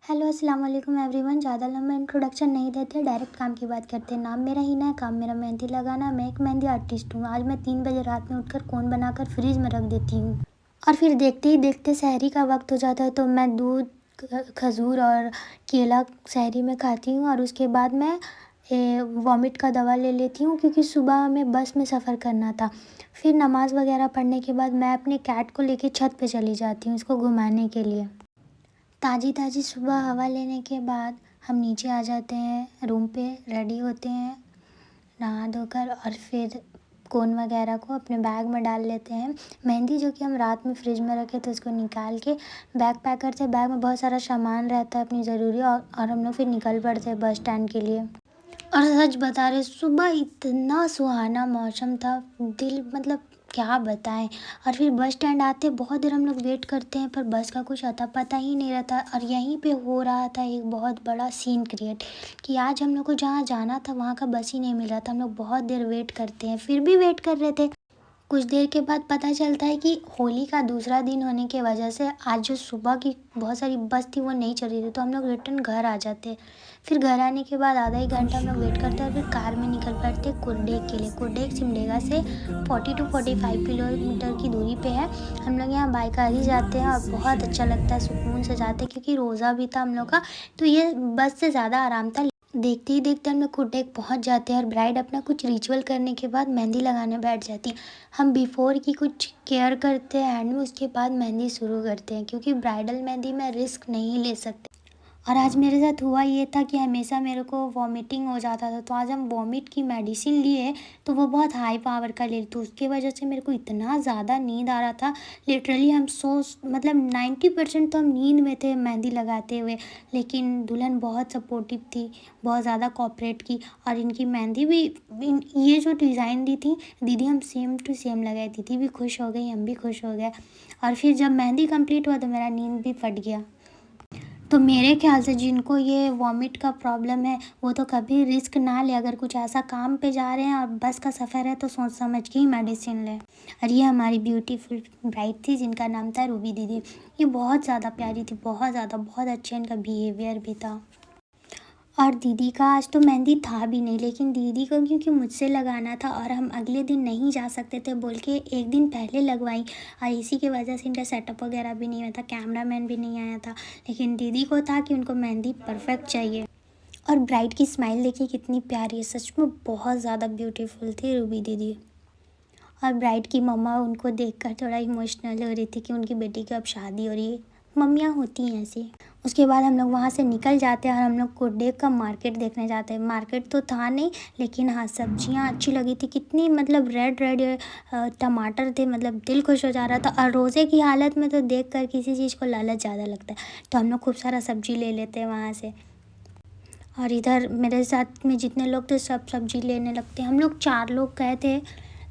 Hello अस्सलाम वालेकुम everyone. ज़्यादा लंबा इंट्रोडक्शन नहीं देते, डायरेक्ट काम की बात करते हैं। नाम मेरा हिना है, काम मेरा मेहंदी लगाना। मैं एक मेहंदी आर्टिस्ट हूँ। आज मैं 3 बजे रात में उठकर कोन बनाकर फ्रीज में रख देती हूँ और फिर देखते ही देखते सहरी का वक्त हो जाता है तो मैं दूध, खजूर और केला सहरी में खाती हूँ और उसके बाद मैं वॉमिट का दवा ले लेती हूँ क्योंकि सुबह हमें बस में सफ़र करना था। फिर नमाज़ वगैरह पढ़ने के बाद मैं अपने कैट को लेके छत पे चली जाती हूँ उसको घुमाने के लिए। ताज़ी ताज़ी सुबह हवा लेने के बाद हम नीचे आ जाते हैं, रूम पे रेडी होते हैं नहा धोकर और फिर कोन वगैरह को अपने बैग में डाल लेते हैं। मेहंदी जो कि हम रात में फ्रिज में रखे थे उसको निकाल के बैग पैक करते हैं। बैग में बहुत सारा सामान रहता है अपनी ज़रूरी और हम लोग फिर निकल पड़ते हैं बस स्टैंड के लिए। और सच बता रहे, सुबह इतना सुहाना मौसम था, दिल मतलब क्या बताएं। और फिर बस स्टैंड आते बहुत देर हम लोग वेट करते हैं पर बस का कुछ अता पता ही नहीं रहता। और यहीं पे हो रहा था एक बहुत बड़ा सीन क्रिएट कि आज हम लोग को जहाँ जाना था वहाँ का बस ही नहीं मिल रहा था। हम लोग बहुत देर वेट करते हैं, फिर भी वेट कर रहे थे। कुछ देर के बाद पता चलता है कि होली का दूसरा दिन होने की वजह से आज जो सुबह की बहुत सारी बस थी वो नहीं चल रही थी तो हम लोग रिटर्न घर आ जाते। फिर घर आने के बाद आधा ही घंटा हम लोग वेट करते और फिर कार में निकल पड़ते कुर्डेक के लिए। कुर्डेक सिमडेगा से 40 to 45 किलोमीटर की दूरी पे है। हम लोग यहाँ बाई कार ही जाते हैं और बहुत अच्छा लगता है, सुकून से जाते हैं क्योंकि रोज़ा भी था हम लोग का तो ये बस से ज़्यादा आराम था। देखते ही देखते हम लोग कुर्डेक पहुँच जाते हैं और ब्राइड अपना कुछ रिचुअल करने के बाद मेहंदी लगाने बैठ जाती है। हम बिफ़ोर की कुछ केयर करते हैं हैंड में, उसके बाद मेहंदी शुरू करते हैं क्योंकि ब्राइडल मेहंदी में रिस्क नहीं ले सकते। और आज मेरे साथ हुआ ये था कि हमेशा मेरे को वॉमिटिंग हो जाता था तो आज हम वॉमिट की मेडिसिन लिए तो वो बहुत हाई पावर का ले तो उसकी वजह से मेरे को इतना ज़्यादा नींद आ रहा था। लिटरली हम मतलब 90% तो हम नींद में थे मेहंदी लगाते हुए। लेकिन दुल्हन बहुत सपोर्टिव थी, बहुत ज़्यादा कोऑपरेट की और इनकी मेहंदी भी ये जो डिज़ाइन दी थी दीदी हम सेम टू सेम लगाई। दीदी भी खुश हो गई, हम भी खुश हो गए। और फिर जब मेहंदी कंप्लीट हुआ तो मेरा नींद भी फट गया। तो मेरे ख्याल से जिनको ये वॉमिट का प्रॉब्लम है वो तो कभी रिस्क ना ले। अगर कुछ ऐसा काम पे जा रहे हैं और बस का सफ़र है तो सोच समझ के ही मेडिसिन लें। और ये हमारी ब्यूटीफुल ब्राइड थी जिनका नाम था रूबी दीदी। ये बहुत ज़्यादा प्यारी थी, बहुत ज़्यादा, बहुत अच्छा इनका बिहेवियर भी था। और दीदी का आज तो मेहंदी था भी नहीं लेकिन दीदी को क्योंकि मुझसे लगाना था और हम अगले दिन नहीं जा सकते थे बोल के एक दिन पहले लगवाई और इसी की वजह से इनका सेटअप वगैरह भी नहीं हुआ था, कैमरामैन भी नहीं आया था। लेकिन दीदी को था कि उनको मेहंदी परफेक्ट चाहिए। और ब्राइड की स्माइल देखिए कितनी प्यारी है, सच में बहुत ज़्यादा ब्यूटीफुल थी रूबी दीदी। और ब्राइड की मम्मा उनको देखकर थोड़ा इमोशनल हो रही थी कि उनकी बेटी की अब शादी हो रही है। मम्मियाँ होती हैं ऐसी। उसके बाद हम लोग वहाँ से निकल जाते हैं और हम लोग कुर्डेक का मार्केट देखने जाते हैं। मार्केट तो था नहीं लेकिन हाँ सब्जियाँ अच्छी लगी थी, कितनी मतलब रेड रेड टमाटर थे, मतलब दिल खुश हो जा रहा था। और रोज़े की हालत में तो देख कर किसी चीज़ को लालच ज़्यादा लगता है तो हम लोग खूब सारा सब्जी ले लेते हैं वहाँ से। और इधर मेरे साथ में जितने लोग थे सब सब्जी लेने लगते। हम लोग 4 लोग गए थे,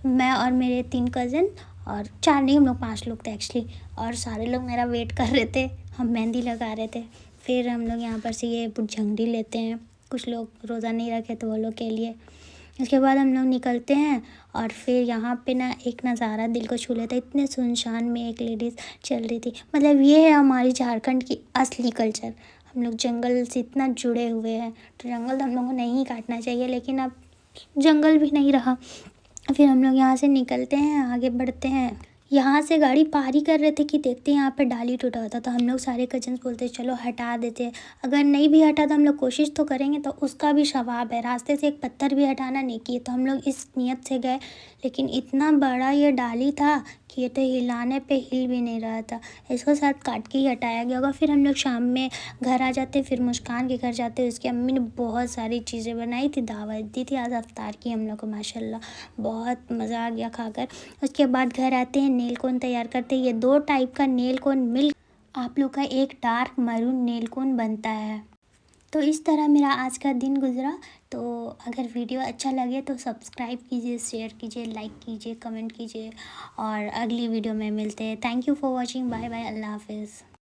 मैं और मेरे 3 कज़न। और 4 नहीं, हम लोग 5 लोग थे एक्चुअली। और सारे लोग मेरा वेट कर रहे थे, हम मेहंदी लगा रहे थे। फिर हम लोग यहाँ पर से ये झंडी लेते हैं, कुछ लोग रोज़ा नहीं रखे तो वो लोग के लिए। उसके बाद हम लोग निकलते हैं और फिर यहाँ पे ना एक नज़ारा दिल को छू लेता है। इतने सुनसान में एक लेडीज़ चल रही थी, मतलब ये है हमारी झारखंड की असली कल्चर। हम लोग जंगल से इतना जुड़े हुए हैं तो जंगल तो हम लोग को नहीं काटना चाहिए लेकिन अब जंगल भी नहीं रहा। फिर हम लोग यहाँ से निकलते हैं, आगे बढ़ते हैं। यहाँ से गाड़ी पार ही कर रहे थे कि देखते हैं यहाँ पे डाली टूटा होता तो हम लोग सारे कजन्स बोलते चलो हटा देते हैं। अगर नहीं भी हटा तो हम लोग कोशिश तो करेंगे तो उसका भी सवाब है। रास्ते से एक पत्थर भी हटाना नेकी है तो हम लोग इस नियत से गए। लेकिन इतना बड़ा ये डाली था कि ये तो हिलाने पे हिल भी नहीं रहा था, इसको शायद काट के ही हटाया गया होगा। फिर हम लोग शाम में घर आ जाते, फिर मुस्कान के घर जाते। उसकी अम्मी ने बहुत सारी चीज़ें बनाई थी, दावत दी थी, आज अफ्तार की हम लोग को माशाल्लाह बहुत मज़ा आ गया खाकर। उसके बाद घर आते हैं, नेल कोन तैयार करते हैं। ये 2 टाइप का नेल कोन मिल आप लोग का एक डार्क मरून नेल कोन बनता है। तो इस तरह मेरा आज का दिन गुजरा। तो अगर वीडियो अच्छा लगे तो सब्सक्राइब कीजिए, शेयर कीजिए, लाइक कीजिए, कमेंट कीजिए और अगली वीडियो में मिलते हैं। Thank you for watching, bye bye, अल्लाह हाफिज़।